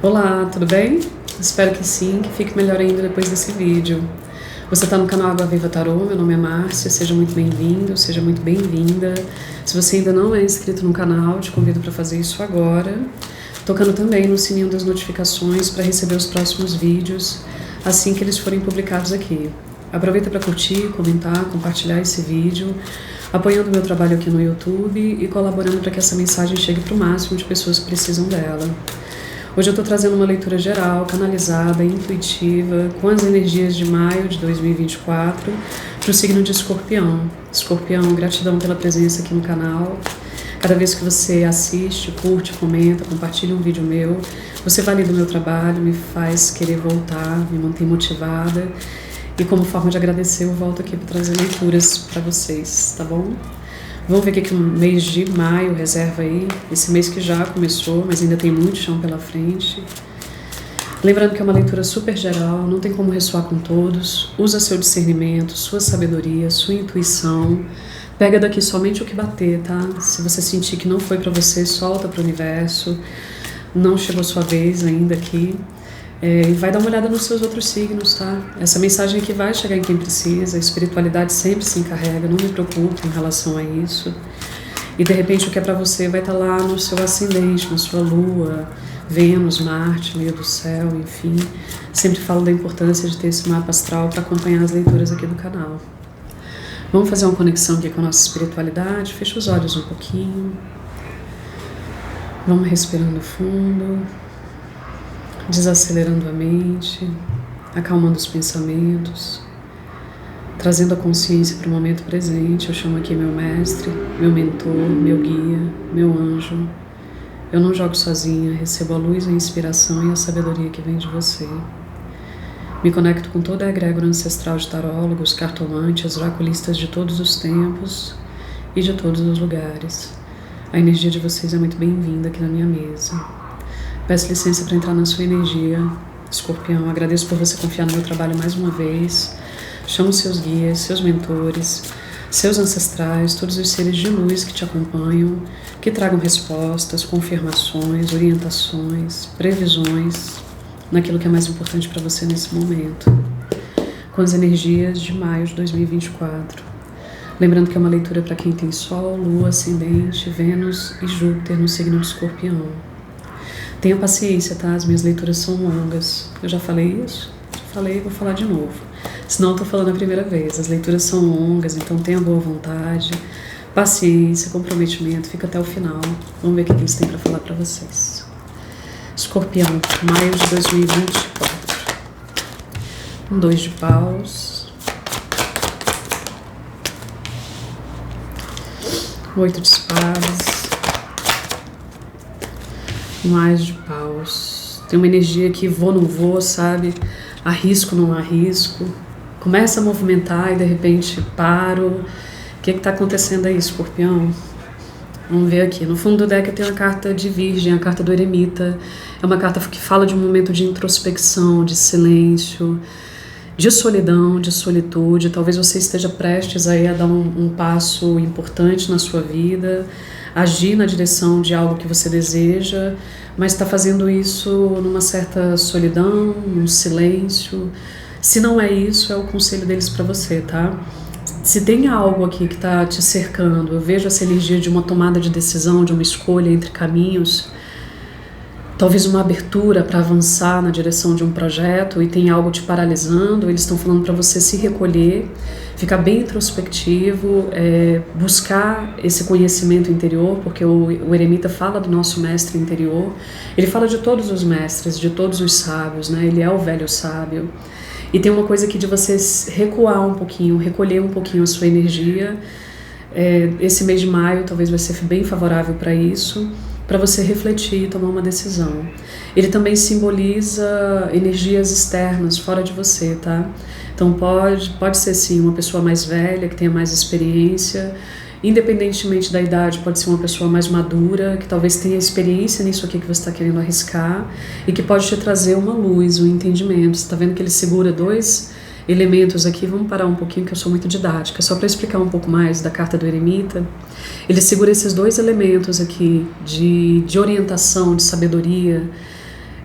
Olá, tudo bem? Espero que sim, que fique melhor ainda depois desse vídeo. Você está no canal Água Viva Tarô, meu nome é Márcia, seja muito bem-vindo, seja muito bem-vinda. Se você ainda não é inscrito no canal, te convido para fazer isso agora, tocando também no sininho das notificações para receber os próximos vídeos assim que eles forem publicados aqui. Aproveita para curtir, comentar, compartilhar esse vídeo, apoiando o meu trabalho aqui no YouTube e colaborando para que essa mensagem chegue para o máximo de pessoas que precisam dela. Hoje eu estou trazendo uma leitura geral, canalizada, intuitiva, com as energias de maio de 2024 para o signo de Escorpião. Escorpião, gratidão pela presença aqui no canal. Cada vez que você assiste, curte, comenta, compartilha um vídeo meu, você valida o meu trabalho, me faz querer voltar, me mantém motivada. E como forma de agradecer, eu volto aqui para trazer leituras para vocês, tá bom? Vamos ver o que o mês de maio reserva aí, esse mês que já começou, mas ainda tem muito chão pela frente. Lembrando que é uma leitura super geral, não tem como ressoar com todos. Usa seu discernimento, sua sabedoria, sua intuição. Pega daqui somente o que bater, tá? Se você sentir que não foi para você, solta para o universo. Não chegou sua vez ainda aqui. E vai dar uma olhada nos seus outros signos, tá? Essa mensagem aqui vai chegar em quem precisa, a espiritualidade sempre se encarrega, não me preocupe em relação a isso. E de repente o que é pra você vai estar lá no seu ascendente, na sua lua, Vênus, Marte, meio do céu, enfim. Sempre falo da importância de ter esse mapa astral para acompanhar as leituras aqui do canal. Vamos fazer uma conexão aqui com a nossa espiritualidade, fecha os olhos um pouquinho. Vamos respirando fundo. Desacelerando a mente, acalmando os pensamentos, trazendo a consciência para o momento presente. Eu chamo aqui meu mestre, meu mentor, meu guia, meu anjo. Eu não jogo sozinha, recebo a luz, a inspiração e a sabedoria que vem de você. Me conecto com toda a egrégora ancestral de tarólogos, cartomantes, oraculistas de todos os tempos e de todos os lugares. A energia de vocês é muito bem-vinda aqui na minha mesa. Peço licença para entrar na sua energia, Escorpião. Agradeço por você confiar no meu trabalho mais uma vez. Chamo seus guias, seus mentores, seus ancestrais, todos os seres de luz que te acompanham, que tragam respostas, confirmações, orientações, previsões naquilo que é mais importante para você nesse momento. Com as energias de maio de 2024. Lembrando que é uma leitura para quem tem Sol, Lua, Ascendente, Vênus e Júpiter no signo de Escorpião. Tenha paciência, tá? As minhas leituras são longas. Eu já falei isso? Já falei, vou falar de novo. Senão eu tô falando a primeira vez. As leituras são longas, então tenha boa vontade, paciência, comprometimento. Fica até o final. Vamos ver o que eles têm para falar para vocês. Escorpião, maio de 2024. 2 de paus. 8 de espadas. Mais de paus. Tem uma energia que vou, não vou, sabe? Arrisco, não arrisco. Começa a movimentar e de repente paro. O que está acontecendo aí, Escorpião? Vamos ver aqui. No fundo do deck tem a carta de Virgem, a carta do Eremita. É uma carta que fala de um momento de introspecção, de silêncio, de solidão, de solitude. Talvez você esteja prestes aí a dar um passo importante na sua vida, agir na direção de algo que você deseja, mas está fazendo isso numa certa solidão, num silêncio. Se não é isso, é o conselho deles para você, tá? Se tem algo aqui que está te cercando, eu vejo essa energia de uma tomada de decisão, de uma escolha entre caminhos, talvez uma abertura para avançar na direção de um projeto e tem algo te paralisando. Eles estão falando para você se recolher, ficar bem introspectivo, buscar esse conhecimento interior, porque o Eremita fala do nosso mestre interior. Ele fala de todos os mestres, de todos os sábios, né? Ele é o velho sábio. E tem uma coisa aqui de você recuar um pouquinho, recolher um pouquinho a sua energia. Esse mês de maio talvez vai ser bem favorável para isso, para você refletir e tomar uma decisão. Ele também simboliza energias externas, fora de você, tá? Então pode ser sim uma pessoa mais velha, que tenha mais experiência, independentemente da idade, pode ser uma pessoa mais madura, que talvez tenha experiência nisso aqui que você está querendo arriscar e que pode te trazer uma luz, um entendimento. Você está vendo que ele segura 2 elementos aqui. Vamos parar um pouquinho que eu sou muito didática, só para explicar um pouco mais da carta do Eremita. Ele segura esses 2 elementos aqui de orientação, de sabedoria,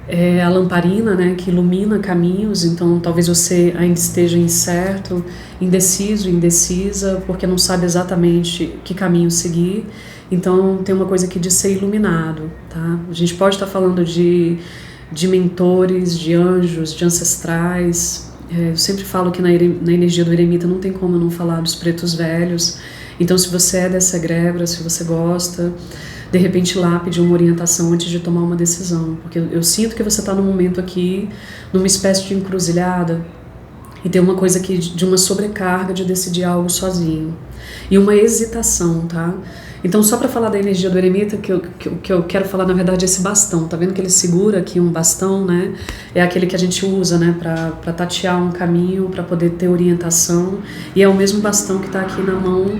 é a lamparina, né, que ilumina caminhos. Então talvez você ainda esteja incerto, indeciso, indecisa, porque não sabe exatamente que caminho seguir. Então tem uma coisa aqui de ser iluminado, tá? A gente pode estar falando de mentores, de anjos, de ancestrais. Eu sempre falo que na energia do eremita não tem como não falar dos pretos velhos. Então se você é dessa egrégora, se você gosta, de repente lá pedir uma orientação antes de tomar uma decisão, porque eu sinto que você está num momento aqui, numa espécie de encruzilhada, e tem uma coisa aqui de uma sobrecarga de decidir algo sozinho, e uma hesitação, tá? Então só para falar da energia do eremita, que eu quero falar na verdade é esse bastão, tá vendo que ele segura aqui um bastão, né? É aquele que a gente usa, né, para tatear um caminho, para poder ter orientação, e é o mesmo bastão que está aqui na mão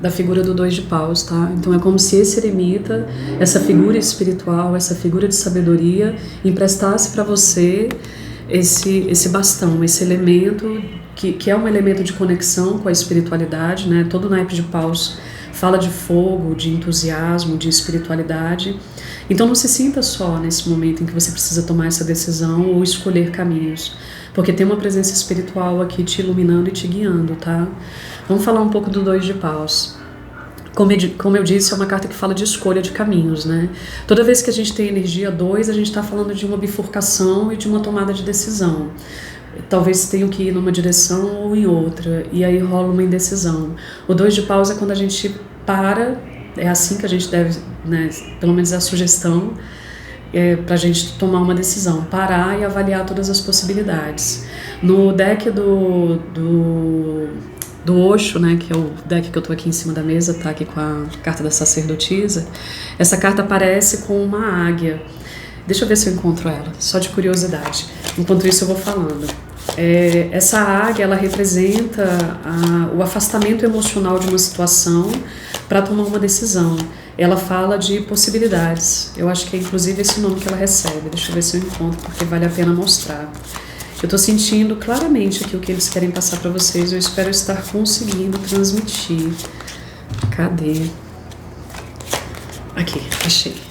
da figura do 2 de paus, tá? Então é como se esse eremita, essa figura espiritual, essa figura de sabedoria, emprestasse para você esse bastão, esse elemento que é um elemento de conexão com a espiritualidade, né? Todo naipe de paus fala de fogo, de entusiasmo, de espiritualidade. Então não se sinta só nesse momento em que você precisa tomar essa decisão ou escolher caminhos, porque tem uma presença espiritual aqui te iluminando e te guiando, tá? Vamos falar um pouco do 2 de paus. Como eu disse, é uma carta que fala de escolha de caminhos, né? Toda vez que a gente tem energia 2, a gente está falando de uma bifurcação e de uma tomada de decisão. Talvez tenha que ir numa direção ou em outra, e aí rola uma indecisão. O 2 de paus é quando a gente para, é assim que a gente deve, né, pelo menos é a sugestão, para a gente tomar uma decisão, parar e avaliar todas as possibilidades. No deck do Osho, né, que é o deck que eu tô aqui em cima da mesa, tá aqui com a carta da sacerdotisa, essa carta aparece com uma águia. Deixa eu ver se eu encontro ela, só de curiosidade. Enquanto isso eu vou falando. Essa águia, ela representa o afastamento emocional de uma situação para tomar uma decisão. Ela fala de possibilidades. Eu acho que é inclusive esse nome que ela recebe. Deixa eu ver se eu encontro, porque vale a pena mostrar. Eu estou sentindo claramente aqui o que eles querem passar para vocês. Eu espero estar conseguindo transmitir. Cadê? Aqui, achei.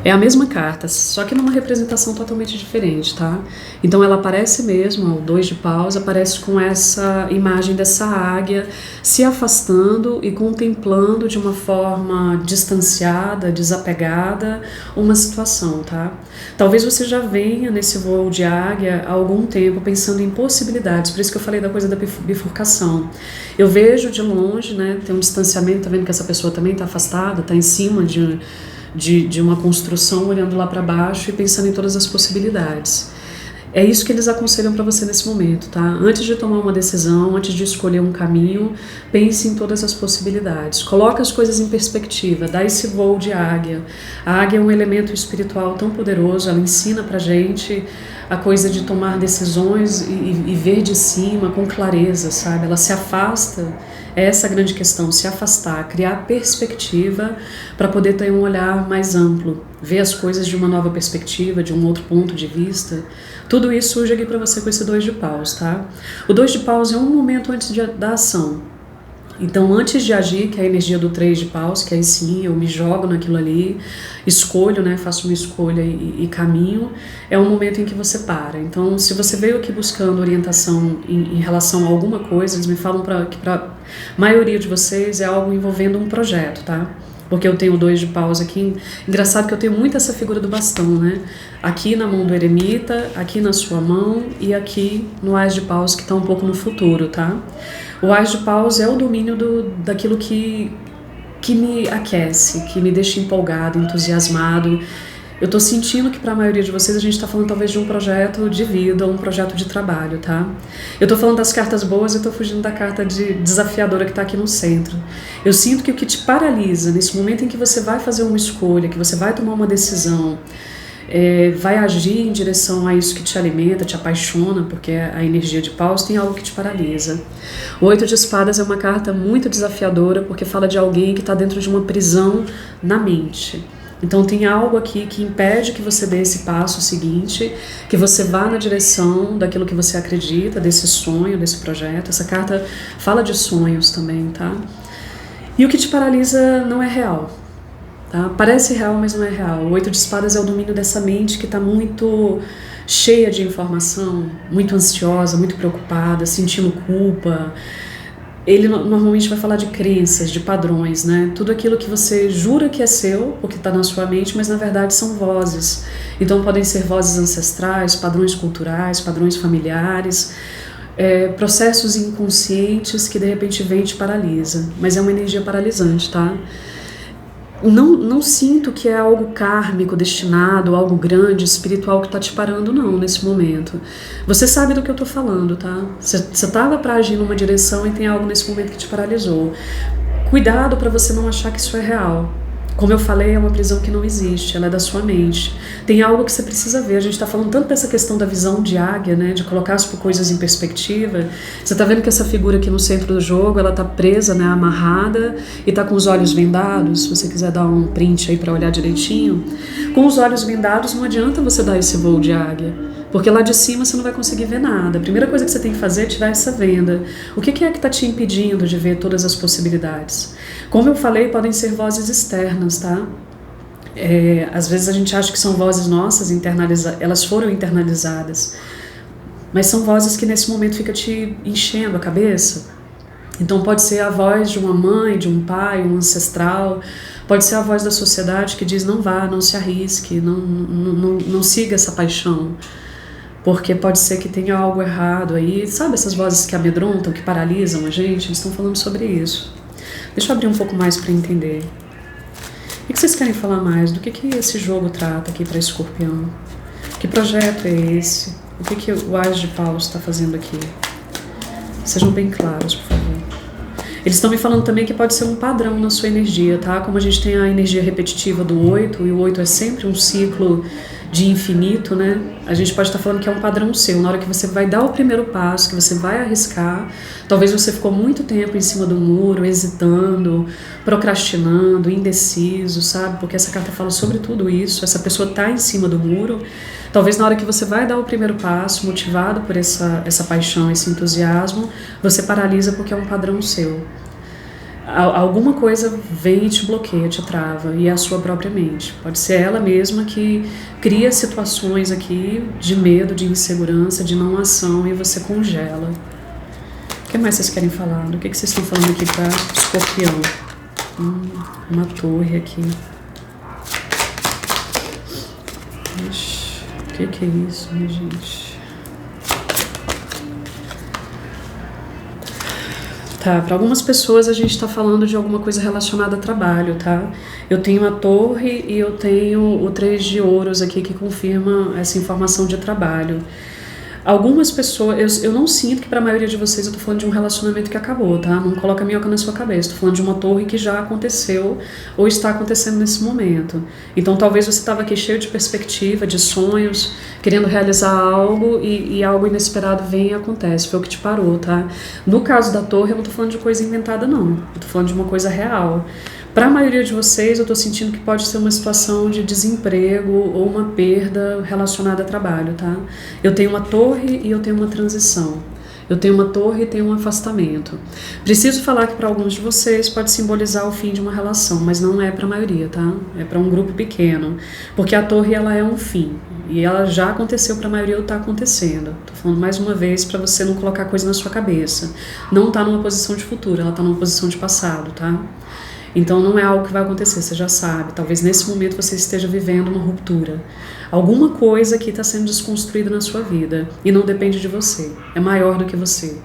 É a mesma carta, só que numa representação totalmente diferente, tá? Então ela aparece mesmo, o 2 de paus, aparece com essa imagem dessa águia se afastando e contemplando de uma forma distanciada, desapegada, uma situação, tá? Talvez você já venha nesse voo de águia há algum tempo pensando em possibilidades, por isso que eu falei da coisa da bifurcação. Eu vejo de longe, né, tem um distanciamento, tá vendo que essa pessoa também tá afastada, tá em cima de uma construção, olhando lá para baixo e pensando em todas as possibilidades. É isso que eles aconselham para você nesse momento, tá? Antes de tomar uma decisão, antes de escolher um caminho, pense em todas as possibilidades. Coloca as coisas em perspectiva, dá esse voo de águia. A águia é um elemento espiritual tão poderoso, ela ensina pra gente a coisa de tomar decisões e ver de cima com clareza, sabe? Ela se afasta, é essa a grande questão, se afastar, criar perspectiva para poder ter um olhar mais amplo, ver as coisas de uma nova perspectiva, de um outro ponto de vista. Tudo isso surge aqui para você com esse 2 de paus, tá? O 2 de paus é um momento antes da ação. Então, antes de agir, que é a energia do 3 de paus, que aí sim eu me jogo naquilo ali, escolho, né, faço uma escolha e caminho, é um momento em que você para. Então, se você veio aqui buscando orientação em relação a alguma coisa, eles me falam que para a maioria de vocês é algo envolvendo um projeto, tá? Porque eu tenho 2 de paus aqui. Engraçado que eu tenho muito essa figura do bastão, né? Aqui na mão do eremita, aqui na sua mão e aqui no Ás de paus, que está um pouco no futuro, tá? O Ás de paus é o domínio daquilo que me aquece, que me deixa empolgado, entusiasmado. Eu tô sentindo que para a maioria de vocês a gente tá falando talvez de um projeto de vida, um projeto de trabalho, tá? Eu tô falando das cartas boas e tô fugindo da carta desafiadora que tá aqui no centro. Eu sinto que o que te paralisa nesse momento em que você vai fazer uma escolha, que você vai tomar uma decisão, vai agir em direção a isso que te alimenta, te apaixona, porque a energia de paus tem algo que te paralisa. O 8 de espadas é uma carta muito desafiadora porque fala de alguém que está dentro de uma prisão na mente. Então tem algo aqui que impede que você dê esse passo seguinte, que você vá na direção daquilo que você acredita, desse sonho, desse projeto. Essa carta fala de sonhos também, tá? E o que te paralisa não é real. tá? Parece real, mas não é real. O 8 de espadas é o domínio dessa mente que está muito cheia de informação, muito ansiosa, muito preocupada, sentindo culpa. Ele normalmente vai falar de crenças, de padrões, né? Tudo aquilo que você jura que é seu, porque está na sua mente, mas na verdade são vozes. Então podem ser vozes ancestrais, padrões culturais, padrões familiares, processos inconscientes que de repente vem e te paralisa. Mas é uma energia paralisante, tá? Não sinto que é algo kármico, destinado, algo grande, espiritual que está te parando, não, nesse momento. Você sabe do que eu estou falando, tá? Você estava para agir numa direção e tem algo nesse momento que te paralisou. Cuidado para você não achar que isso é real. Como eu falei, é uma prisão que não existe, ela é da sua mente. Tem algo que você precisa ver. A gente está falando tanto dessa questão da visão de águia, né, de colocar as coisas em perspectiva. Você está vendo que essa figura aqui no centro do jogo, ela está presa, né, amarrada, e está com os olhos vendados. Se você quiser dar um print aí para olhar direitinho. Com os olhos vendados, não adianta você dar esse voo de águia, porque lá de cima você não vai conseguir ver nada. A primeira coisa que você tem que fazer é tirar essa venda. O que é que está te impedindo de ver todas as possibilidades? Como eu falei, podem ser vozes externas, tá? Às vezes a gente acha que são vozes nossas, elas foram internalizadas, mas são vozes que nesse momento ficam te enchendo a cabeça. Então pode ser a voz de uma mãe, de um pai, um ancestral, pode ser a voz da sociedade que diz não vá, não se arrisque, não siga essa paixão, porque pode ser que tenha algo errado aí. Sabe essas vozes que amedrontam, que paralisam a gente? Eles estão falando sobre isso. Deixa eu abrir um pouco mais para entender. O que vocês querem falar mais? Do que esse jogo trata aqui para Escorpião? Que projeto é esse? O que o As de Paus está fazendo aqui? Sejam bem claros, por favor. Eles estão me falando também que pode ser um padrão na sua energia, tá? Como a gente tem a energia repetitiva do 8, e o 8 é sempre um ciclo de infinito, né? A gente pode estar falando que é um padrão seu. Na hora que você vai dar o primeiro passo, que você vai arriscar, talvez você ficou muito tempo em cima do muro, hesitando, procrastinando, indeciso, sabe? Porque essa carta fala sobre tudo isso. Essa pessoa está em cima do muro. Talvez na hora que você vai dar o primeiro passo, motivado por essa paixão, esse entusiasmo, você paralisa porque é um padrão seu. Alguma coisa vem e te bloqueia, te trava, e é a sua própria mente. Pode ser ela mesma que cria situações aqui de medo, de insegurança, de não ação, e você congela. O que mais vocês querem falar? Do que vocês estão falando aqui para Escorpião? Uma torre aqui. Ixi, o que é isso, minha gente? Tá, para algumas pessoas a gente está falando de alguma coisa relacionada a trabalho, tá? Eu tenho a torre e eu tenho o 3 de ouros aqui que confirma essa informação de trabalho. Algumas pessoas, eu não sinto que para a maioria de vocês eu tô falando de um relacionamento que acabou, tá? Não coloca minhoca na sua cabeça, tô falando de uma torre que já aconteceu ou está acontecendo nesse momento. Então talvez você estava aqui cheio de perspectiva, de sonhos, querendo realizar algo e algo inesperado vem e acontece, foi o que te parou, tá? No caso da torre eu não tô falando de coisa inventada não, eu tô falando de uma coisa real. Para a maioria de vocês, eu estou sentindo que pode ser uma situação de desemprego ou uma perda relacionada a trabalho, tá? Eu tenho uma torre e eu tenho uma transição. Eu tenho uma torre e tenho um afastamento. Preciso falar que para alguns de vocês pode simbolizar o fim de uma relação, mas não é para a maioria, tá? É para um grupo pequeno, porque a torre ela é um fim e ela já aconteceu para a maioria ou está acontecendo. Tô falando mais uma vez para você não colocar coisa na sua cabeça. Não está numa posição de futuro, ela está numa posição de passado, tá? Então não é algo que vai acontecer, você já sabe. Talvez nesse momento você esteja vivendo uma ruptura. Alguma coisa aqui está sendo desconstruída na sua vida e não depende de você, é maior do que você.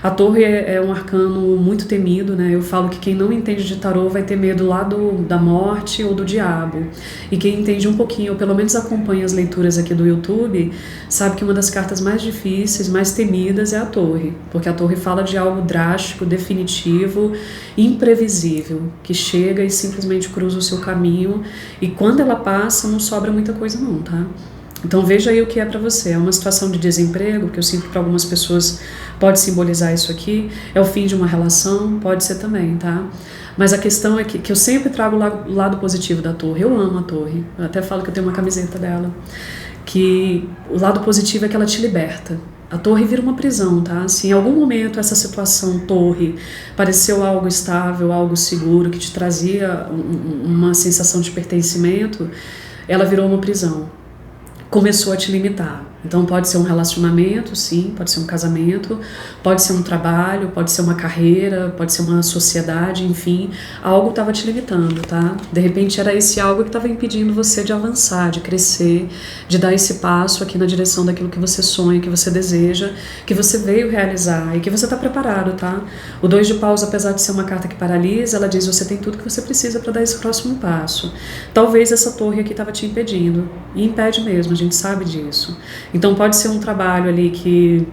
A torre é um arcano muito temido, né? Eu falo que quem não entende de tarô vai ter medo lá da morte ou do diabo. E quem entende um pouquinho, ou pelo menos acompanha as leituras aqui do YouTube, sabe que uma das cartas mais difíceis, mais temidas é a torre. Porque a torre fala de algo drástico, definitivo, imprevisível, que chega e simplesmente cruza o seu caminho. E quando ela passa, não sobra muita coisa não, tá? Então veja aí o que é para você. É uma situação de desemprego, que eu sinto que para algumas pessoas pode simbolizar isso aqui. É o fim de uma relação, pode ser também, tá? Mas a questão é que eu sempre trago o lado positivo da torre. Eu amo a torre, eu até falo que eu tenho uma camiseta dela. Que o lado positivo é que ela te liberta. A torre vira uma prisão, tá? Se em algum momento essa situação torre pareceu algo estável, algo seguro, que te trazia uma sensação de pertencimento, ela virou uma prisão. Começou a te limitar. Então pode ser um relacionamento, sim, pode ser um casamento, pode ser um trabalho, pode ser uma carreira, pode ser uma sociedade, enfim, algo estava te limitando, tá? De repente era esse algo que estava impedindo você de avançar, de crescer, de dar esse passo aqui na direção daquilo que você sonha, que você deseja, que você veio realizar e que você está preparado, tá? O 2 de paus, apesar de ser uma carta que paralisa, ela diz: você tem tudo que você precisa para dar esse próximo passo. Talvez essa torre aqui estava te impedindo, e impede mesmo, a gente sabe disso. Então pode ser um trabalho ali que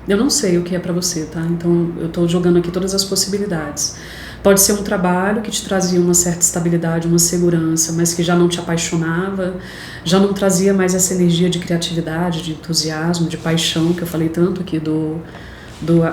eu não sei o que é para você, tá? Então eu tô jogando aqui todas as possibilidades. Pode ser um trabalho que te trazia uma certa estabilidade, uma segurança, mas que já não te apaixonava, já não trazia mais essa energia de criatividade, de entusiasmo, de paixão, que eu falei tanto aqui do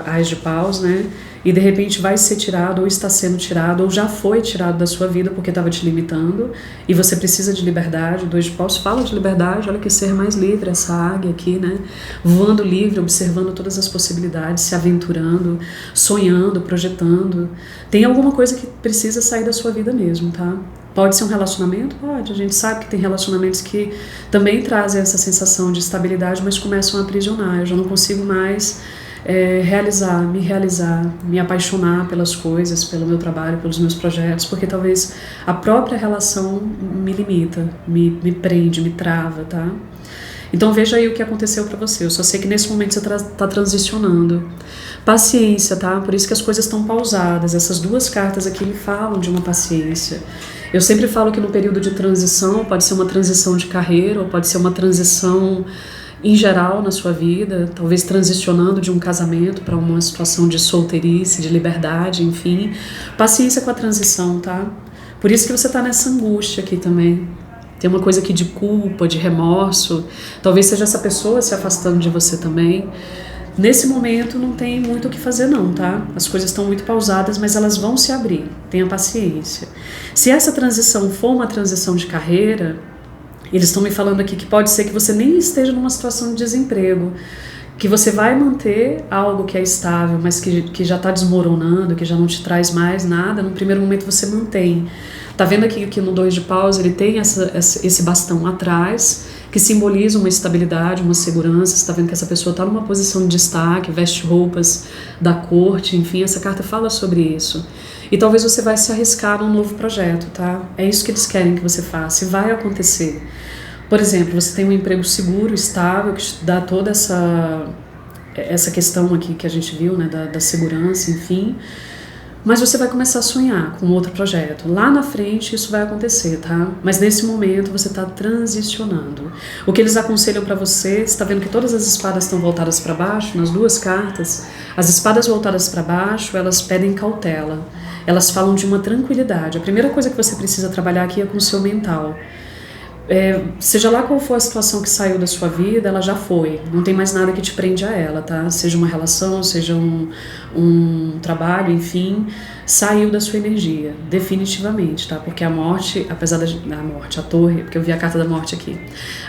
Ás de Paus, né? E de repente vai ser tirado, ou está sendo tirado, ou já foi tirado da sua vida porque estava te limitando, e você precisa de liberdade. O 2 de Paus fala de liberdade, olha que ser mais livre, essa águia aqui, né? Voando livre, observando todas as possibilidades, se aventurando, sonhando, projetando. Tem alguma coisa que precisa sair da sua vida mesmo, tá? Pode ser um relacionamento? Pode. A gente sabe que tem relacionamentos que também trazem essa sensação de estabilidade, mas começam a aprisionar. Eu já não consigo mais realizar, me apaixonar pelas coisas, pelo meu trabalho, pelos meus projetos, porque talvez a própria relação me limita, me prende, me trava, tá? Então veja aí o que aconteceu para você. Eu só sei que nesse momento você está transicionando. Paciência, tá? Por isso que as coisas estão pausadas. Essas duas cartas aqui me falam de uma paciência. Eu sempre falo que no período de transição, pode ser uma transição de carreira, ou pode ser uma transição em geral na sua vida, talvez transicionando de um casamento para uma situação de solteirice, de liberdade, enfim. Paciência com a transição, tá? Por isso que você está nessa angústia aqui também. Tem uma coisa aqui de culpa, de remorso. Talvez seja essa pessoa se afastando de você também. Nesse momento não tem muito o que fazer não, tá? As coisas estão muito pausadas, mas elas vão se abrir. Tenha paciência. Se essa transição for uma transição de carreira, eles estão me falando aqui que pode ser que você nem esteja numa situação de desemprego, que você vai manter algo que é estável, mas que já está desmoronando, que já não te traz mais nada. No primeiro momento você mantém. Tá vendo aqui que no 2 de Paus ele tem esse bastão atrás, que simboliza uma estabilidade, uma segurança. Você está vendo que essa pessoa está numa posição de destaque, veste roupas da corte, enfim, essa carta fala sobre isso. E talvez você vai se arriscar num novo projeto, tá? É isso que eles querem que você faça, e vai acontecer. Por exemplo, você tem um emprego seguro, estável, que te dá toda essa questão aqui que a gente viu, né, da segurança, enfim. Mas você vai começar a sonhar com outro projeto. Lá na frente isso vai acontecer, tá? Mas nesse momento você está transicionando. O que eles aconselham para você, está vendo que todas as espadas estão voltadas para baixo, nas duas cartas. As espadas voltadas para baixo, elas pedem cautela. Elas falam de uma tranquilidade. A primeira coisa que você precisa trabalhar aqui é com o seu mental. Seja lá qual for a situação que saiu da sua vida, ela já foi, não tem mais nada que te prende a ela, tá? Seja uma relação, seja um trabalho, enfim, saiu da sua energia, definitivamente, tá? Porque a morte, apesar da morte, a torre, porque eu vi a carta da morte aqui,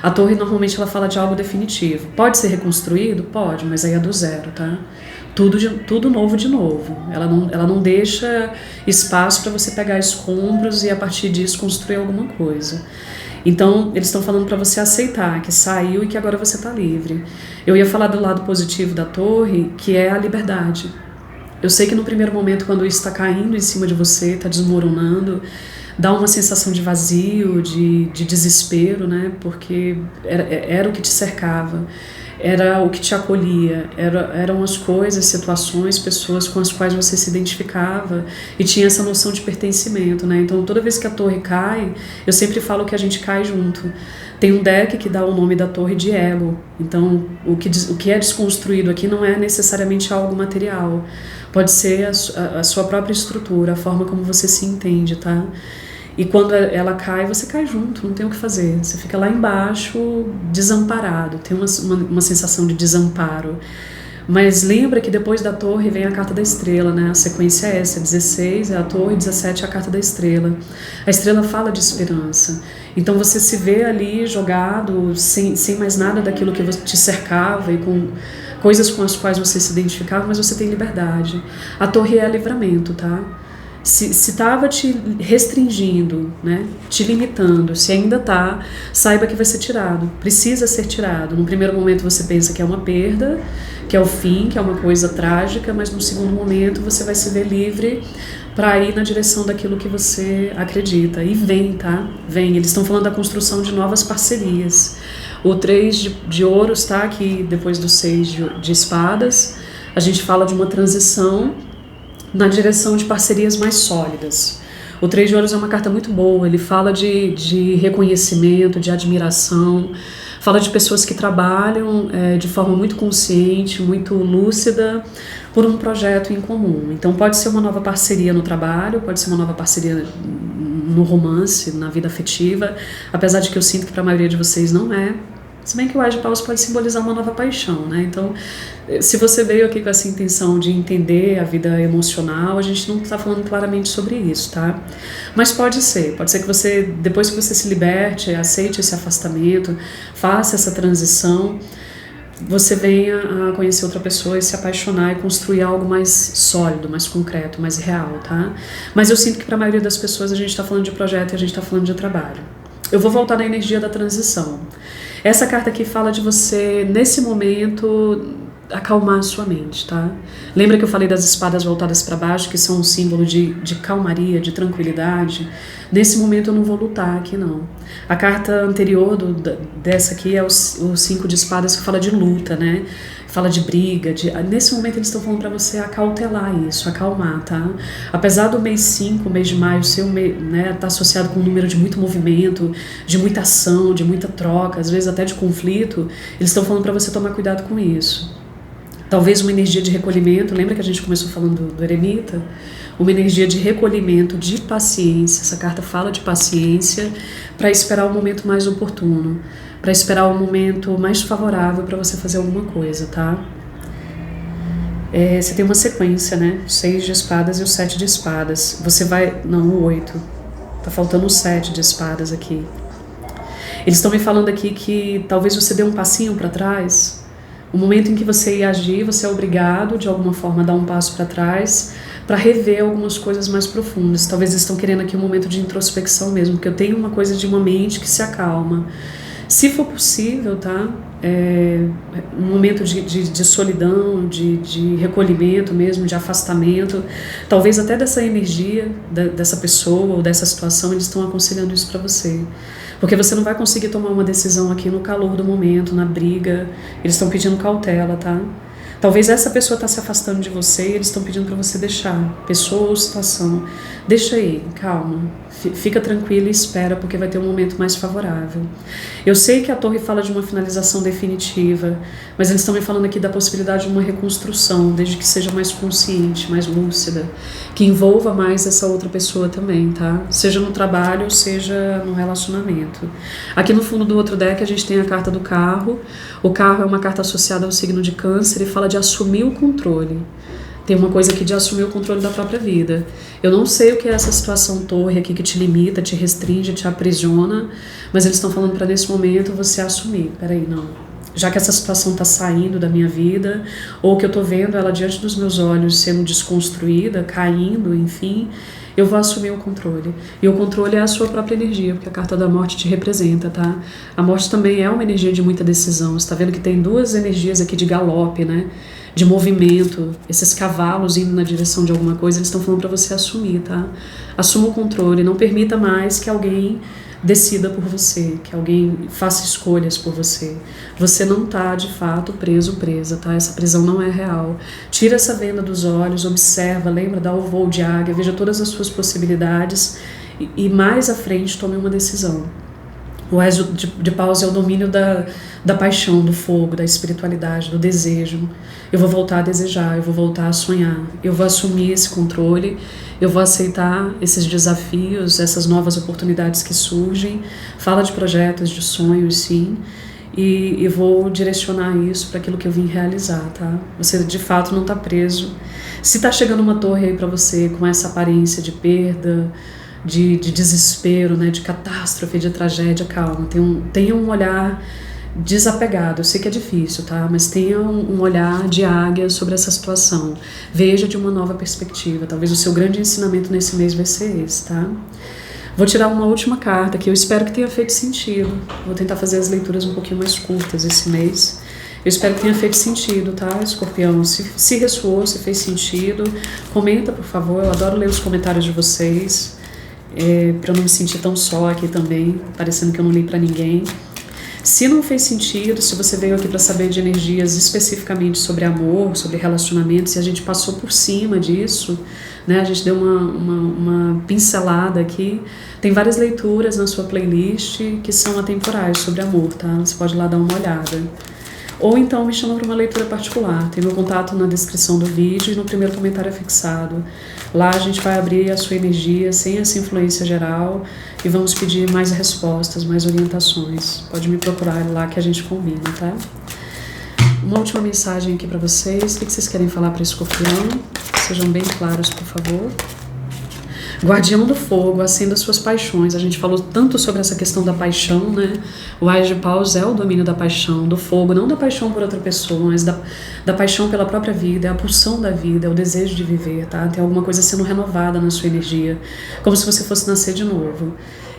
a torre normalmente ela fala de algo definitivo. Pode ser reconstruído? Pode, mas aí é do zero, tá? Tudo novo de novo. Ela não deixa espaço para você pegar escombros e a partir disso construir alguma coisa. Então, eles estão falando para você aceitar que saiu e que agora você está livre. Eu ia falar do lado positivo da torre, que é a liberdade. Eu sei que no primeiro momento, quando isso está caindo em cima de você, está desmoronando, dá uma sensação de vazio, de desespero, né? Porque era o que te cercava, era o que te acolhia, eram as coisas, situações, pessoas com as quais você se identificava e tinha essa noção de pertencimento, né? Então toda vez que a torre cai, eu sempre falo que a gente cai junto. Tem um deck que dá o nome da torre de ego. Então o que é desconstruído aqui não é necessariamente algo material, pode ser a sua própria estrutura, a forma como você se entende, tá? E quando ela cai, você cai junto, não tem o que fazer. Você fica lá embaixo, desamparado, tem uma sensação de desamparo. Mas lembra que depois da torre vem a carta da estrela, né? A sequência é essa, 16 é a torre, 17 é a carta da estrela. A estrela fala de esperança. Então você se vê ali jogado, sem mais nada daquilo que te cercava e com coisas com as quais você se identificava, mas você tem liberdade. A torre é livramento, tá? Se estava te restringindo, né, te limitando, se ainda está, saiba que vai ser tirado, precisa ser tirado. No primeiro momento você pensa que é uma perda, que é o fim, que é uma coisa trágica, mas no segundo momento você vai se ver livre para ir na direção daquilo que você acredita. E vem, tá? Vem. Eles estão falando da construção de novas parcerias. O 3 de ouros está aqui, depois do 6 de espadas. A gente fala de uma transição na direção de parcerias mais sólidas. O 3 de ouros é uma carta muito boa, ele fala de reconhecimento, de admiração, fala de pessoas que trabalham de forma muito consciente, muito lúcida, por um projeto em comum. Então pode ser uma nova parceria no trabalho, pode ser uma nova parceria no romance, na vida afetiva, apesar de que eu sinto que para a maioria de vocês não é. Se bem que o Ás de Paus pode simbolizar uma nova paixão, né? Então, se você veio aqui com essa intenção de entender a vida emocional, a gente não está falando claramente sobre isso, tá? Mas pode ser que você, depois que você se liberte, aceite esse afastamento, faça essa transição, você venha a conhecer outra pessoa e se apaixonar e construir algo mais sólido, mais concreto, mais real, tá? Mas eu sinto que para a maioria das pessoas a gente está falando de projeto e a gente está falando de trabalho. Eu vou voltar na energia da transição. Essa carta aqui fala de você, nesse momento, acalmar a sua mente, tá? Lembra que eu falei das espadas voltadas para baixo, que são um símbolo de calmaria, de tranquilidade? Nesse momento eu não vou lutar aqui, não. A carta anterior dessa aqui é o 5 de espadas, que fala de luta, né? Fala de briga. Nesse momento eles estão falando para você acautelar isso, acalmar, tá? Apesar do mês 5, mês de maio, ser né, tá associado com um número de muito movimento, de muita ação, de muita troca, às vezes até de conflito, eles estão falando para você tomar cuidado com isso. Talvez uma energia de recolhimento, lembra que a gente começou falando do eremita? Uma energia de recolhimento, de paciência, essa carta fala de paciência, para esperar o momento mais oportuno, para esperar o momento mais favorável para você fazer alguma coisa, tá? Você tem uma sequência, né? O 6 de espadas e o 7 de espadas. Você vai... Não, o 8. Tá faltando o 7 de espadas aqui. Eles estão me falando aqui que talvez você dê um passinho para trás. O momento em que você ia agir, você é obrigado, de alguma forma, a dar um passo para trás para rever algumas coisas mais profundas. Talvez eles estão querendo aqui um momento de introspecção mesmo, porque eu tenho uma coisa de uma mente que se acalma. Se for possível, tá? Um momento de solidão, de recolhimento mesmo, de afastamento, talvez até dessa energia dessa pessoa ou dessa situação, eles estão aconselhando isso para você. Porque você não vai conseguir tomar uma decisão aqui no calor do momento, na briga. Eles estão pedindo cautela, tá? Talvez essa pessoa está se afastando de você e eles estão pedindo para você deixar, pessoa ou situação. Deixa aí, calma, fica tranquila e espera, porque vai ter um momento mais favorável. Eu sei que a torre fala de uma finalização definitiva, mas eles estão me falando aqui da possibilidade de uma reconstrução, desde que seja mais consciente, mais lúcida, que envolva mais essa outra pessoa também, tá? Seja no trabalho, seja no relacionamento. Aqui no fundo do outro deck a gente tem a carta do carro. O carro é uma carta associada ao signo de Câncer e fala de assumir o controle. Tem uma coisa aqui de assumir o controle da própria vida. Eu não sei o que é essa situação torre aqui que te limita, te restringe, te aprisiona, mas eles estão falando para nesse momento você assumir. Peraí, não. Já que essa situação está saindo da minha vida, ou que eu estou vendo ela diante dos meus olhos sendo desconstruída, caindo, enfim, eu vou assumir o controle. E o controle é a sua própria energia, porque a carta da morte te representa, tá? A morte também é uma energia de muita decisão. Você está vendo que tem duas energias aqui de galope, né? De movimento, esses cavalos indo na direção de alguma coisa, eles estão falando para você assumir, tá? Assuma o controle, não permita mais que alguém decida por você, que alguém faça escolhas por você. Você não está, de fato, preso, presa, tá? Essa prisão não é real. Tira essa venda dos olhos, observa, lembra, dá o voo de águia, veja todas as suas possibilidades e mais à frente tome uma decisão. O Ás de Paus é o domínio da paixão, do fogo, da espiritualidade, do desejo. Eu vou voltar a desejar, eu vou voltar a sonhar, eu vou assumir esse controle, eu vou aceitar esses desafios, essas novas oportunidades que surgem. Fala de projetos, de sonhos, sim, e vou direcionar isso para aquilo que eu vim realizar, tá? Você de fato não está preso. Se está chegando uma torre aí para você com essa aparência de perda, de desespero, né, de catástrofe, de tragédia, calma, tenha um olhar desapegado. Eu sei que é difícil, tá? Mas tenha um olhar de águia sobre essa situação. Veja de uma nova perspectiva. Talvez o seu grande ensinamento nesse mês vai ser esse, tá? Vou tirar uma última carta que eu espero que tenha feito sentido. Vou tentar fazer as leituras um pouquinho mais curtas esse mês. Eu espero que tenha feito sentido, tá, Escorpião? Se ressoou, se fez sentido, comenta, por favor. Eu adoro ler os comentários de vocês, para eu não me sentir tão só aqui também, parecendo que eu não li para ninguém. Se não fez sentido, se você veio aqui para saber de energias especificamente sobre amor, sobre relacionamentos, se a gente passou por cima disso, né, a gente deu uma pincelada aqui, tem várias leituras na sua playlist que são atemporais sobre amor, tá? Você pode ir lá dar uma olhada. Ou então me chama para uma leitura particular. Tem meu contato na descrição do vídeo e no primeiro comentário fixado. Lá a gente vai abrir a sua energia sem essa influência geral e vamos pedir mais respostas, mais orientações. Pode me procurar lá que a gente combina, tá? Uma última mensagem aqui para vocês. O que vocês querem falar para Escorpião? Sejam bem claros, por favor. Guardião do fogo, acenda suas paixões. A gente falou tanto sobre essa questão da paixão, né? O Ás de Paus é o domínio da paixão, do fogo, não da paixão por outra pessoa, mas da paixão pela própria vida, é a pulsão da vida, é o desejo de viver, tá? Tem alguma coisa sendo renovada na sua energia, como se você fosse nascer de novo.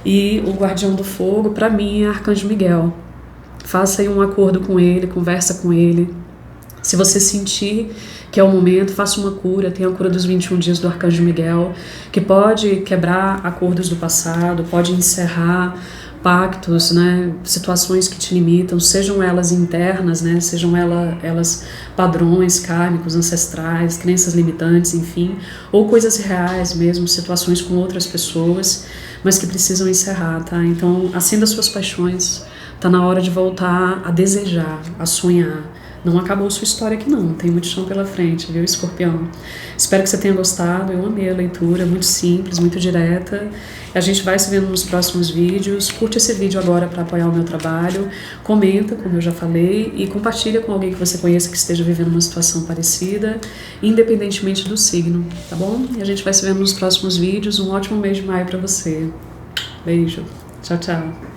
E o Guardião do Fogo, para mim, é Arcanjo Miguel. Faça aí um acordo com ele, conversa com ele. Se você sentir que é o momento, faça uma cura. Tem a cura dos 21 dias do Arcanjo Miguel, que pode quebrar acordos do passado, pode encerrar pactos, né, situações que te limitam, sejam elas internas, né, sejam elas padrões kármicos, ancestrais, crenças limitantes, enfim, ou coisas reais mesmo, situações com outras pessoas, mas que precisam encerrar, tá? Então, acenda suas paixões, tá na hora de voltar a desejar, a sonhar. Não acabou sua história aqui não, tem muito chão pela frente, viu, Escorpião? Espero que você tenha gostado, eu amei a leitura, muito simples, muito direta. A gente vai se vendo nos próximos vídeos. Curte esse vídeo agora para apoiar o meu trabalho, comenta, como eu já falei, e compartilha com alguém que você conheça que esteja vivendo uma situação parecida, independentemente do signo, tá bom? E a gente vai se vendo nos próximos vídeos. Um ótimo mês de maio para você. Beijo. Tchau, tchau.